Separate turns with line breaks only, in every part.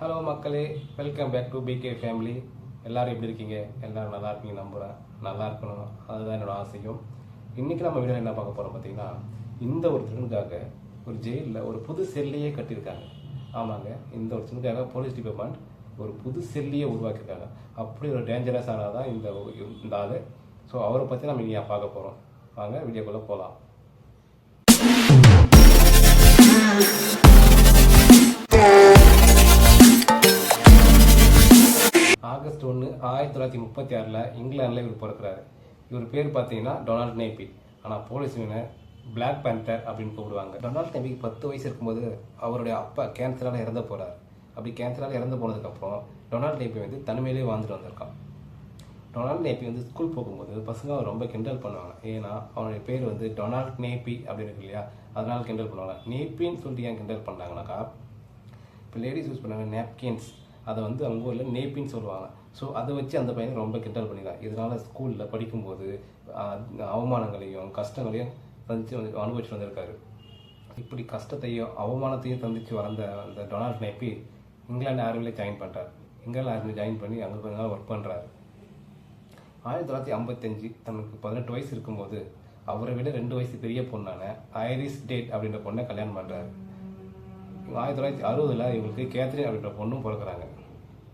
Hello மக்களே, welcome back to PK family. எல்லோரும் எப்படி இருக்கீங்க? எல்லோரும் நல்லா இருக்கீங்க நம்புகிறேன். நல்லா இருக்கணும், அதுதான் என்னோடய ஆசையும். இன்றைக்கி நம்ம வீடியோ என்ன பார்க்க போகிறோம் பார்த்தீங்கன்னா, இந்த ஒரு திருடனுக்காக ஒரு ஜெயிலில் ஒரு புது செல்லையே கட்டியிருக்காங்க. ஆமாங்க, இந்த ஒரு திருடனுக்காக போலீஸ் டிபார்ட்மெண்ட் ஒரு புது செல்லையே உருவாக்கியிருக்காங்க. அப்படி ஒரு டேஞ்சரஸ் ஆனால் தான் இந்த ஆள். ஸோ அவரை பற்றி நம்ம இங்கே பார்க்க போகிறோம். வாங்க வீடியோக்குள்ளே போகலாம். ஆகஸ்ட் 1, 1936 இங்கிலாந்தில் இவர் பிறக்கிறாரு. இவர் பேர் பார்த்தீங்கன்னா டொனால்ட் நேபி. ஆனால் போலீஸ் இவனை பிளாக் பேந்தர் அப்படின்னு கூப்பிடுவாங்க. டொனால்ட் நேபிக்கு 10 வயசு இருக்கும்போது அவருடைய அப்பா கேன்சரால் இறந்து போகிறார். அப்படி கேன்சரால் இறந்து போனதுக்கப்புறம் டொனால்ட் நேபி வந்து தனிமையிலே வாழ்ந்துட்டு வந்திருக்கான். டொனால்ட் நேபி வந்து ஸ்கூல் போகும்போது பசங்க ரொம்ப கிண்டல் பண்ணுவாங்க. ஏன்னா அவனுடைய பேர் வந்து டொனால்ட் நேபி அப்படின்னு இருக்கு இல்லையா, அதனால கிண்டல் பண்ணுவாங்க. நேப்பின்னு சொல்லிட்டு ஏன் கிண்டல் பண்ணாங்கனாக்கா, இப்போ லேடிஸ் யூஸ் பண்ணாங்க நேப்கின்ஸ், அதை வந்து அவங்க ஊரில் நேப்பின்னு சொல்லுவாங்க. ஸோ அதை வச்சு அந்த பையனை ரொம்ப கிண்டல் பண்ணிக்கலாம். இதனால் ஸ்கூலில் படிக்கும்போது அவமானங்களையும் கஷ்டங்களையும் அனுபவிச்சுட்டு வந்திருக்காரு. இப்படி கஷ்டத்தையும் அவமானத்தையும் சந்திச்சு வளர்ந்த அந்த டொனால்ட் நேபி இங்கிலாந்து ஆர்மியில் ஜாயின் பண்ணுறாரு. இங்கிலாந்து ஆர்மியில் ஜாயின் பண்ணி அங்கே கொஞ்ச நாள் ஒர்க் பண்ணுறாரு. 1955 தனக்கு 18 வயசு இருக்கும்போது அவரை விட 2 வயசு பெரிய பொண்ணான ஐரிஸ் டேட் அப்படின்ற பொண்ணை கல்யாணம் பண்ணுறாரு. 1960 இவங்களுக்கு கேத்ரின் அப்படின்ற பொண்ணும் பிறக்கிறாங்க.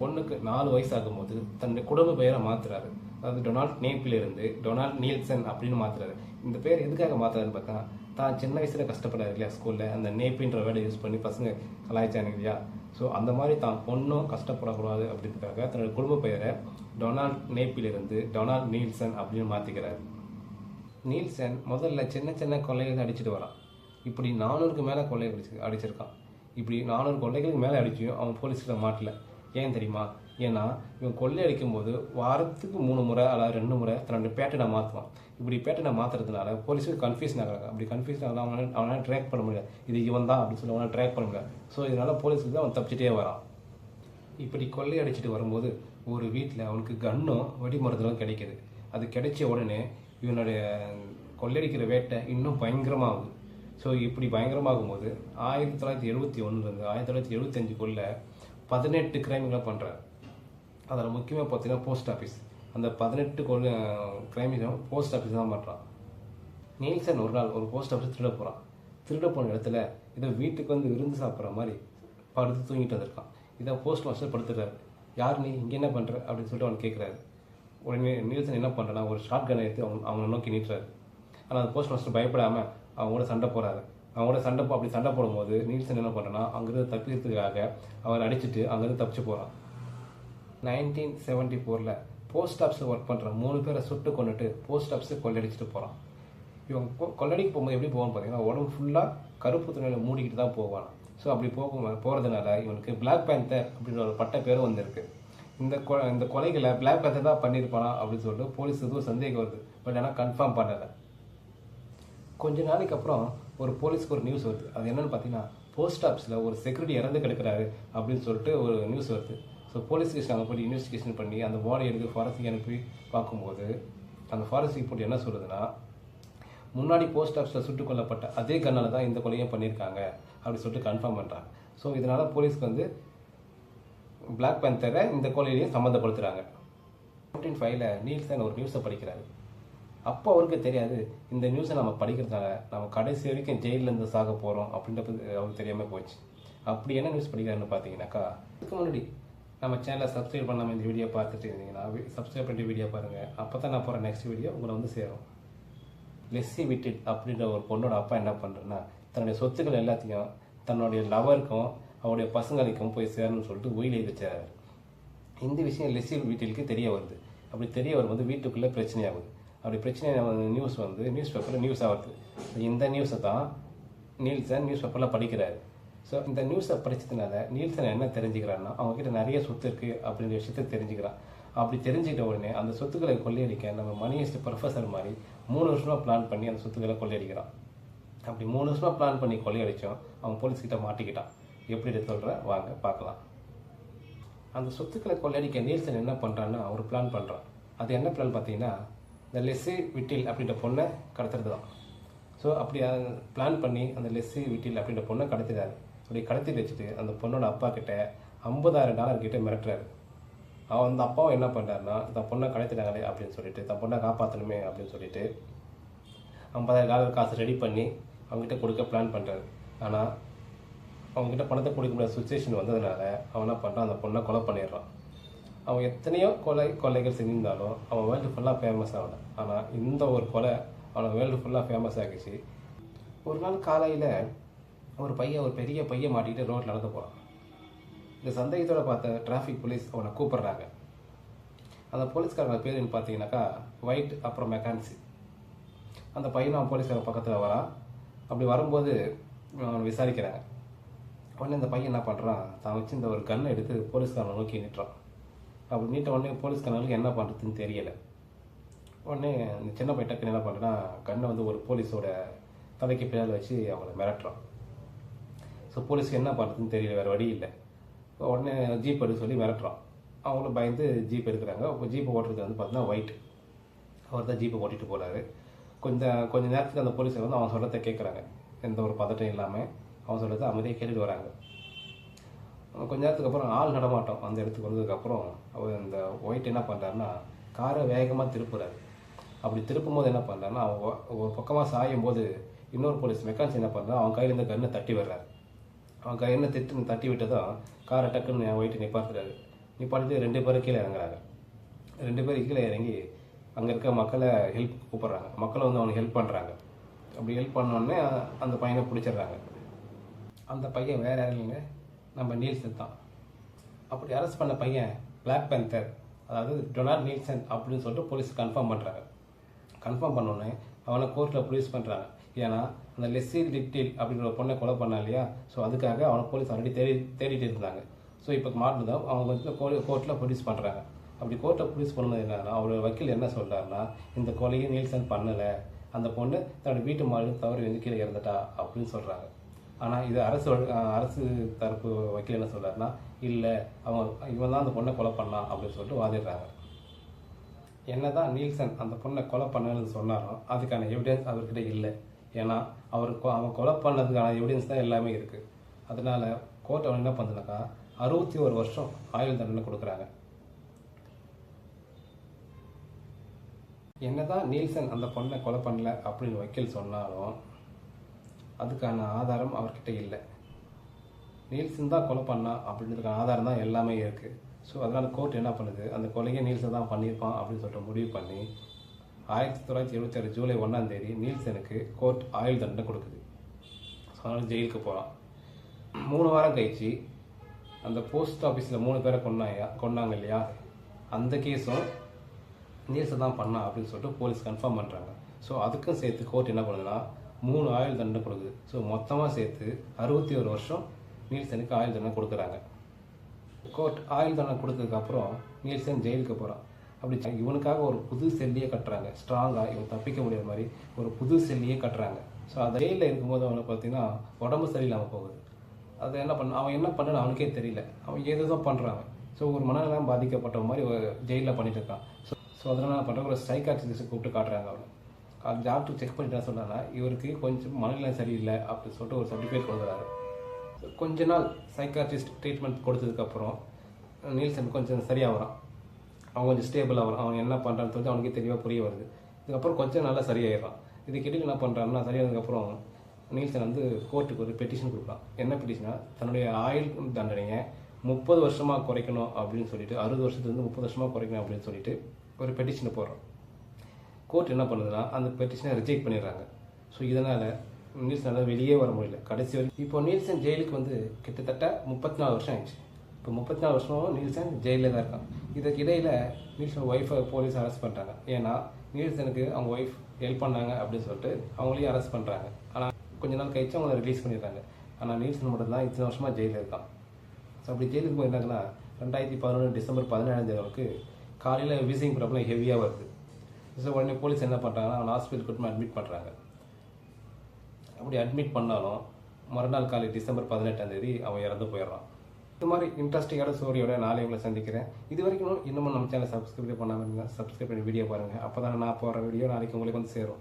பொண்ணுக்கு 4 வயசு ஆகும்போது தன்னுடைய குடும்ப பெயரை மாற்றுறாரு. அதாவது டொனால்ட் நேப்பிலிருந்து டொனால்ட் நீல்சன் அப்படின்னு மாற்றுறாரு. இந்த பேர் எதுக்காக மாற்றுறாருன்னு பார்த்தா, தான் சின்ன வயசில் கஷ்டப்படாது இல்லையா ஸ்கூலில், அந்த நேப்பின்ற வேர்டை யூஸ் பண்ணி பசங்க கலாய்ச்சாங்க இல்லையா. ஸோ அந்த மாதிரி தான் பொண்ணும் கஷ்டப்படக்கூடாது அப்படின்றதுக்காக தன்னுடைய குடும்ப பெயரை டொனால்ட் நேப்பிலிருந்து டொனால்ட் நீல்சன் அப்படின்னு மாற்றிக்கிறார். நீல்சன் முதல்ல சின்ன சின்ன கொள்ளைகள் அடிச்சுட்டு வரான். இப்படி 400க்கு மேலே கொள்ளை அடிச்சிருக்கான். இப்படி 400 கொள்ளைகளுக்கு மேலே அடிச்சியும் அவன் போலீஸ்கிட்ட மாட்டல. ஏன் தெரியுமா? ஏன்னா இவன் கொள்ளை அடிக்கும் போது வாரத்துக்கு 3 முறை அல்லது 2 முறை தன்னுடைய பேட்டனை மாற்றுவான். இப்படி பேட்டனை மாற்றுறதுனால போலீஸுக்கு கன்ஃபியூஷன் ஆகிறாங்க. அப்படி கன்ஃபியூஷன் ஆகலாம், அவனால் ட்ராக் பண்ண முடியாது. இது இவன் தான் அப்படின்னு சொல்லி அவனால் ட்ராக் பண்ண முடியாது. ஸோ இதனால போலீஸுக்கு தான் அவன் தப்பிச்சிட்டே வரான். இப்படி கொள்ளை அடிச்சுட்டு வரும்போது ஒரு வீட்டில் அவனுக்கு கன்னும் வெடி மருந்தும் கிடைக்கிது. அது கிடைச்ச உடனே இவனுடைய கொள்ளையடிக்கிற வேட்டை இன்னும் பயங்கரமாகுது. ஸோ இப்படி பயங்கரமாகும்போது 1971 1975 18 கிரைம்களை பண்ணுறாரு. அதில் முக்கியமாக பார்த்தீங்கன்னா போஸ்ட் ஆஃபீஸ். அந்த 18 கிரைமையும் போஸ்ட் ஆஃபீஸ் தான் பண்ணுறான். நீல்சன் ஒரு நாள் ஒரு போஸ்ட் ஆஃபீஸ் திருட போகிறான். திருட போன இடத்துல இதை வீட்டுக்கு வந்து விருந்து சாப்பிட்ற மாதிரி படுத்து தூங்கிட்டு வந்திருக்கான். இதை போஸ்ட் மாஸ்டர் படுத்துறாரு. யார் நீ இங்கே என்ன பண்ணுற அப்படின்னு சொல்லிட்டு அவன் கேட்குறாரு. உடனே நீல்சன் என்ன பண்ணுறனா, ஒரு ஷார்ட் கன் எடுத்து அவனை நோக்கி நீட்டுறாரு. ஆனால் அந்த போஸ்ட் மாஸ்டர் பயப்படாமல் அவங்களோட சண்டை போகிறாரு. அவங்களோட அப்படி சண்டை போடும்போது நீல்சன் என்ன பண்ணுறனா, அங்கேருந்து தப்பிக்கிறதுக்காக அவர் அடிச்சுட்டு அங்கேருந்து தப்பிச்சு போகிறான். 1974 போஸ்ட் ஆஃபீஸில் ஒர்க் பண்ணுற 3 பேரை சுட்டு கொண்டுட்டு போஸ்ட் ஆஃபீஸை கொள்ளடிச்சிட்டு போகிறான். இவன் கொள்ளடிக்கு போகும்போது எப்படி போவான்னு பார்த்தீங்கன்னா, உடம்பு ஃபுல்லாக கருப்பு துணியில் மூடிக்கிட்டு தான் போவான். ஸோ அப்படி போகிறதுனால இவனுக்கு பிளாக் பேந்தர் அப்படின்ற ஒரு பட்ட பேரும் வந்திருக்கு. இந்த கொலைகளை பிளாக் பேந்தர் தான் பண்ணியிருப்பானா அப்படின்னு சொல்லிட்டு போலீஸுக்கு ஒரு சந்தேகம் வருது. பட் ஆனால் கன்ஃபார்ம் பண்ணலை. கொஞ்ச நாளைக்கு அப்புறம் ஒரு போலீஸ்க்கு ஒரு நியூஸ் வருது. அது என்னென்னு பார்த்தீங்கன்னா, போஸ்ட் ஆஃபீஸில் ஒரு செக்யூரிட்டி இறந்து கிடக்கிறாரு அப்படின்னு சொல்லிட்டு ஒரு நியூஸ் வருது. ஸோ போலீஸ் ஸ்டேஷன் அங்கே போய் இன்வெஸ்டிகேஷன் பண்ணி அந்த பாடி எடுத்து ஃபாரஸ்ட்டுக்கு அனுப்பி பார்க்கும்போது அந்த ஃபாரஸ்ட் ரிப்போர்ட் என்ன சொல்லுதுன்னா, முன்னாடி போஸ்ட் ஆஃபீஸில் சுட்டுக் கொல்லப்பட்ட அதே கண்ணால் தான் இந்த கொலையும் பண்ணியிருக்காங்க அப்படின்னு சொல்லிட்டு கன்ஃபார்ம் பண்ணுறாங்க. ஸோ இதனால் போலீஸ்க்கு வந்து பிளாக் பேந்தரை இந்த கொலையிலையும் சம்மந்தப்படுத்துகிறாங்க. 1995 நீல்சன் ஒரு நியூஸை படிக்கிறாரு. அப்போ அவருக்கு தெரியாது, இந்த நியூஸை நம்ம படிக்கிறதுனால நம்ம கடைசி வரைக்கும் ஜெயிலேருந்து சாக போகிறோம் அப்படின்றது அவருக்கு தெரியாமல் போச்சு. அப்படி என்ன நியூஸ் படிக்கிறாருன்னு பார்த்தீங்கன்னாக்கா, இதுக்கு முன்னாடி நம்ம சேனலை சப்ஸ்கிரைப் பண்ணாமல் இந்த வீடியோ பார்த்துட்டு இருந்தீங்கன்னா சப்ஸ்கிரைப் பண்ணி வீடியோ பாருங்கள். அப்போ தான் நான் போகிற நெக்ஸ்ட் வீடியோ உங்களை வந்து சேரும். லெஸ்ஸி விட்டில் அப்படின்ற ஒரு பொண்ணோட அப்பா என்ன பண்ணுறேன்னா, தன்னுடைய சொத்துக்கள் எல்லாத்தையும் தன்னுடைய லவருக்கும் அவருடைய பசங்களுக்கும் போய் சேரணும்னு சொல்லிட்டு உயில் எழுதி வச்சார். இந்த விஷயம் லெஸ்ஸி விட்டிலுக்கு தெரிய வருது. அப்படி தெரிய வரும்போது வீட்டுக்குள்ளே பிரச்சனையாகுது. அப்படி பிரச்சனை நியூஸ் வந்து நியூஸ் பேப்பரில் நியூஸ் ஆகுது. இந்த நியூஸை தான் நீல்சன் நியூஸ் பேப்பரில் படிக்கிறாரு. ஸோ இந்த நியூஸை படித்ததுனால நீல்சன் என்ன தெரிஞ்சுக்கிறான்னா, அவங்ககிட்ட நிறைய சொத்து இருக்குது அப்படின்ற விஷயத்தை தெரிஞ்சுக்கிறான். அப்படி தெரிஞ்சுக்கிட்ட உடனே அந்த சொத்துக்களை கொள்ளையடிக்க நம்ம மணி ஹெய்ஸ்ட் ப்ரொஃபஸர் மாதிரி 3 வருஷமாக பிளான் பண்ணி அந்த சொத்துக்களை கொள்ளையடிக்கிறான். அப்படி 3 வருஷமாக பிளான் பண்ணி கொள்ளையடித்தோம். அவன் போலீஸ்கிட்ட மாட்டிக்கிட்டான். எப்படி சொல்கிறேன் வாங்க பார்க்கலாம். அந்த சொத்துக்களை கொள்ளையடிக்க நீல்சன் என்ன பண்ணுறான்னா, ஒரு பிளான் பண்ணுறான். அது என்ன பிளான் பார்த்தீங்கன்னா, இந்த லெஸ்ஸி விட்டில் அப்படின்ற பொண்ணை கடத்துறது தான். ஸோ அப்படி பிளான் பண்ணி அந்த லெஸ்ஸி விட்டில் அப்படின்ற பொண்ணை கடத்திடாரு. அப்படி கடத்தி வச்சுட்டு அந்த பொண்ணோட அப்பா கிட்ட $50,000 கிட்ட மிரட்டுறாரு. அவன் அந்த அப்பாவும் என்ன பண்ணுறாருன்னா, தன் பொண்ணை கடத்திட்டாங்களே அப்படின்னு சொல்லிட்டு, தன் பொண்ணை காப்பாற்றணுமே அப்படின்னு சொல்லிட்டு $50,000 காசு ரெடி பண்ணி அவங்ககிட்ட கொடுக்க பிளான் பண்ணுறாரு. ஆனால் அவங்ககிட்ட பணத்தை கொடுக்க முடியாத சுச்சுவேஷன் வந்ததுனால அவன் என்ன பண்ணுறான், அந்த பொண்ணை கொலை பண்ணிடுறான். அவன் எத்தனையோ கொலைகள் செஞ்சிருந்தாலும் அவன் வேர்ல்டு ஃபுல்லாக ஃபேமஸ் ஆகலை. ஆனால் இந்த ஒரு கொலை அவனை வேர்ல்டு ஃபுல்லாக ஃபேமஸ் ஆகிடுச்சு. ஒரு நாள் காலையில் ஒரு பெரிய பையன் மாட்டிக்கிட்டு ரோட்டில் நடந்து போகிறான். இந்த சந்தேகத்தோடு பார்த்த டிராஃபிக் போலீஸ் அவனை கூப்பிட்றாங்க. அந்த போலீஸ்காரங்க பேர் என்ன பார்த்தீங்கன்னாக்கா ஒயிட், அப்புறம் மெக்கானிக்ஸ். அந்த பையனும் அவன் போலீஸ்காரங்க பக்கத்தில் வரான். அப்படி வரும்போது அவனை விசாரிக்கிறாங்க. உடனே இந்த பையன் என்ன பண்ணுறான், தான் வச்சு இந்த ஒரு கன்னை எடுத்து போலீஸ்காரனை நோக்கி நீட்டுறான். அப்படி நீட்ட உடனே போலீஸ்காரனுக்கு என்ன பண்ணுறதுன்னு தெரியலை. உடனே இந்த சின்ன பையன் டக்குன்னு என்ன பண்ணுறேன்னா, கண்ணை வந்து ஒரு போலீஸோட தலைக்கு பின்னால் வச்சு அவங்கள மிரட்டுறான். ஸோ போலீஸ்க்கு என்ன பண்ணுறதுன்னு தெரியல, வேறு வழி இல்லை. உடனே ஜீப் எடுக்க சொல்லி மிரட்டுறான். அவங்களும் பயந்து ஜீப் எடுக்கிறாங்க. ஜீப்பை ஓட்டுறது வந்து பார்த்தீங்கன்னா ஒயிட். அவர் தான் ஜீப்பை ஓட்டிகிட்டு போகிறாரு. கொஞ்சம் நேரத்துக்கு அந்த போலீஸை வந்து அவன் சொல்கிறத கேட்குறாங்க. எந்த ஒரு பதட்டம் இல்லாமல் அவன் சொல்கிறத அமைதியாக கேட்டுட்டு வராங்க. கொஞ்ச நேரத்துக்கு அப்புறம் ஆள் நடமாட்டம் அந்த இடத்துக்கு வந்ததுக்கப்புறம் அவர் இந்த ஒயிட் என்ன பண்ணுறாருன்னா, காரை வேகமாக திருப்புறாரு. அப்படி திருப்பும் போது என்ன பண்ணுறாருன்னா, ஒரு பக்கமாக சாயும் போது இன்னொரு போலீஸ் மெக்கானிக்ஸ் என்ன பண்ணுறா, அவன் கையில் இருந்த கன்னை தட்டி வர்றாரு. அவன் கையில் தட்டி விட்டதும் காரை டக்குன்னு ஒயிட்டு நிப்பாட்டிட்டு 2 பேரும் கீழே இறங்குறாங்க. 2 பேரும் கீழே இறங்கி அங்கே இருக்க மக்களை ஹெல்ப் கூப்பிட்றாங்க. மக்களை வந்து அவனுக்கு ஹெல்ப் பண்ணுறாங்க. அப்படி ஹெல்ப் பண்ணோடனே அந்த பையனை பிடிச்சிடுறாங்க. அந்த பையன் வேறு யாரும் இல்லைங்க, நம்ம நீல்சன் தான். அப்படி அரெஸ்ட் பண்ண பையன் பிளாக் பேந்தர், அதாவது டொனால்ட் நீல்சன் அப்படின்னு சொல்லிட்டு போலீஸ் கன்ஃபார்ம் பண்ணுறாங்க. கன்ஃபார்ம் பண்ணோடனே அவனை கோர்ட்டில் ப்ரொடியூஸ் பண்ணுறாங்க. ஏன்னா அந்த லெஸ்ஸி லிட்டில் அப்படின்ற ஒரு பொண்ணை கொலை பண்ணா இல்லையா, ஸோ அதுக்காக அவனை போலீஸ் ஆல்ரெடி தேடிட்டு இருந்தாங்க. ஸோ இப்போ மாட்டினதான் அவங்க வந்து கோர்ட்டில் ப்ரொடியூஸ் பண்ணுறாங்க. அப்படி கோர்ட்டில் ப்ரொடியூஸ் பண்ணது என்னன்னா, அவரோட வக்கீல் என்ன சொல்கிறாருன்னா, இந்த கொலையை நீல்சன் பண்ணலை, அந்த பொண்ணு தன்னோட வீட்டு மாடு தவறு வந்து கீழே இறந்துட்டா அப்படின்னு சொல்கிறாங்க. ஆனால் இது அரசு தரப்பு வக்கீல் என்ன சொல்கிறாருன்னா, இல்லை இவன் தான் அந்த பொண்ணை கொலை பண்ணான் அப்படின்னு சொல்லிட்டு வாதிடுறாங்க. என்னதான் நீல்சன் அந்த பொண்ணை கொலை பண்ணலன்னு சொன்னாலும் அதுக்கான எவிடன்ஸ் அவர்கிட்ட இல்லை. ஏன்னா அவன் கொலை பண்ணதுக்கான எவிடன்ஸ் தான் எல்லாமே இருக்குது. அதனால கோர்ட் அவன் என்ன பண்ணுனாக்கா 61 வருஷம் ஆயுள் தண்டனை கொடுக்குறாங்க. என்னதான் நீல்சன் அந்த பொண்ணை கொலை பண்ணல அப்படின்னு வக்கீல் சொன்னாலும் அதுக்கான ஆதாரம் அவர்கிட்ட இல்லை. நீல்சன் தான் கொலை பண்ணா அப்படின்றதுக்கான ஆதாரம் தான் எல்லாமே இருக்குது. ஸோ அதனால் கோர்ட் என்ன பண்ணுது, அந்த கொலையை நீல்சன் தான் பண்ணியிருப்பான் அப்படின்னு சொல்லிட்டு முடிவு பண்ணி 1976 ஜூலை 1ஆம் தேதி நீல்சனுக்கு கோர்ட் ஆயுள் தண்டனை கொடுக்குது. ஸோ அதனால் ஜெயிலுக்கு போகிறான். 3 வாரம் கழிச்சு அந்த போஸ்ட் ஆஃபீஸில் 3 பேரை கொன்னாங்க இல்லையா, அந்த கேஸும் நீல்சன் தான் பண்ணா அப்படின்னு சொல்லிட்டு போலீஸ் கன்ஃபார்ம் பண்ணுறாங்க. ஸோ அதுக்கும் சேர்த்து கோர்ட் என்ன பண்ணுதுன்னா 3 ஆயுள் தண்டனை கொடுக்குது. ஸோ மொத்தமாக சேர்த்து 61 வருஷம் நீல்சனுக்கு ஆயுள் தண்டனை கொடுக்குறாங்க. கோர்ட் ஆயுள் தண்டனை கொடுத்ததுக்கப்புறம் நீல்சன் ஜெயிலுக்கு போகிறான். அப்படி இவனுக்காக ஒரு புது செல்லியே கட்டுறாங்க. ஸ்ட்ராங்காக இவன் தப்பிக்க முடியாத மாதிரி ஒரு புது செல்லியே கட்டுறாங்க. ஸோ அந்த ஜெயிலில் இருக்கும்போது அவனை பார்த்தீங்கன்னா உடம்பு சரியில்லாமல் போகுது. அதை அவன் என்ன பண்ணுறான்னு அவனுக்கே தெரியல. அவன் ஏதோ பண்ணுறாங்க. ஸோ ஒரு மனநலம் பாதிக்கப்பட்ட மாதிரி ஜெயிலில் பண்ணிட்டு இருக்கான். ஸோ அதனால் என்ன பண்ணுறாங்க, ஒரு சைக்காட்ரிஸ்ட் கூப்பிட்டு காட்டுறாங்க. அவனை அந்த டாக்டர் செக் பண்ணிட்டு என்ன சொல்கிறாங்கன்னா, இவருக்கு கொஞ்சம் மனநிலை சரியில்லை அப்படின்னு சொல்லிட்டு ஒரு சர்டிஃபிகேட் கொடுக்குறாரு. கொஞ்ச நாள் சைக்காட்ரிஸ்ட் ட்ரீட்மெண்ட் கொடுத்ததுக்கப்புறம் நீல்சன் கொஞ்சம் சரியாக வரான். அவன் கொஞ்சம் ஸ்டேபிளாக வரான். அவன் என்ன பண்ணுறான்னு சொல்லி அவனுக்கே தெளிவாக புரிய வருது. இதுக்கப்புறம் கொஞ்சம் நல்லா சரியாயிடறான். இதுக்கிட்ட என்ன பண்ணுறான்னா, சரியானதுக்கப்புறம் நீல்சன் வந்து கோர்ட்டுக்கு ஒரு பெட்டிஷன் கொடுக்குறான். என்ன பெட்டிஷனா, தன்னுடைய ஆயுள் தண்டனையை 30 வருஷமாக குறைக்கணும் அப்படின்னு சொல்லிட்டு, 60 வருஷத்துலேருந்து 30 வருஷமாக குறைக்கணும் அப்படின்னு சொல்லிட்டு ஒரு பெட்டிஷனை போடுறான். கோர்ட் என்ன பண்ணுதுன்னா அந்த பெட்டிஷனை ரிஜெக்ட் பண்ணிடுறாங்க. ஸோ இதனால் நீல்சனால் வெளியே வர முடியல கடைசி வரைக்கும். இப்போ நீல்சன் ஜெயிலுக்கு வந்து கிட்டத்தட்ட 34 வருஷம் ஆயிடுச்சு. இப்போ 34 வருஷமும் நீல்சன் ஜெயிலில் தான் இருக்கான். இதுக்கு இடையில் நீல்சன் ஒய்ஃபை போலீஸ் அரெஸ்ட் பண்ணுறாங்க. ஏன்னா நீல்சனுக்கு அவங்க ஒய்ஃப் ஹெல்ப் பண்ணாங்க அப்படின்னு சொல்லிட்டு அவங்களையும் அரெஸ்ட் பண்ணுறாங்க. ஆனால் கொஞ்ச நாள் கழிச்சு அவங்கள ரிலீஸ் பண்ணிடுறாங்க. ஆனால் நீல்சன் மட்டும் தான் இத்தனை வருஷமாக ஜெயிலில் இருக்கான். ஸோ அப்படி ஜெயிலுக்கு போயிருந்தாங்கன்னா 2011 டிசம்பர் 17 காலையில் வீசிங் ப்ராப்ளம் ஹெவியாக வருது. ஸோ உடனே போலீஸ் என்ன பண்ணுறாங்கன்னா அவன் ஹாஸ்பிட்டலுக்கு கூட்டு அட்மிட் பண்ணுறாங்க. அப்படி அட்மிட் பண்ணாலும் மறுநாள் காலை டிசம்பர் 18 அவன் இறந்து போயிடுறான். இது மாதிரி இன்ட்ரெஸ்டிங்கான ஸ்டோரியோட நாளை உங்களை சந்திக்கிறேன். இது வரைக்கும் இன்னமும் நம்ம சேனல் சப்ஸ்கிரைப் பண்ணாமல் இருந்தால் சப்ஸ்கிரைப் பண்ணி வீடியோ பாருங்கள். அப்போ தான் நான் போகிற வீடியோ நாளைக்கு உங்களுக்கு வந்து சேரும்.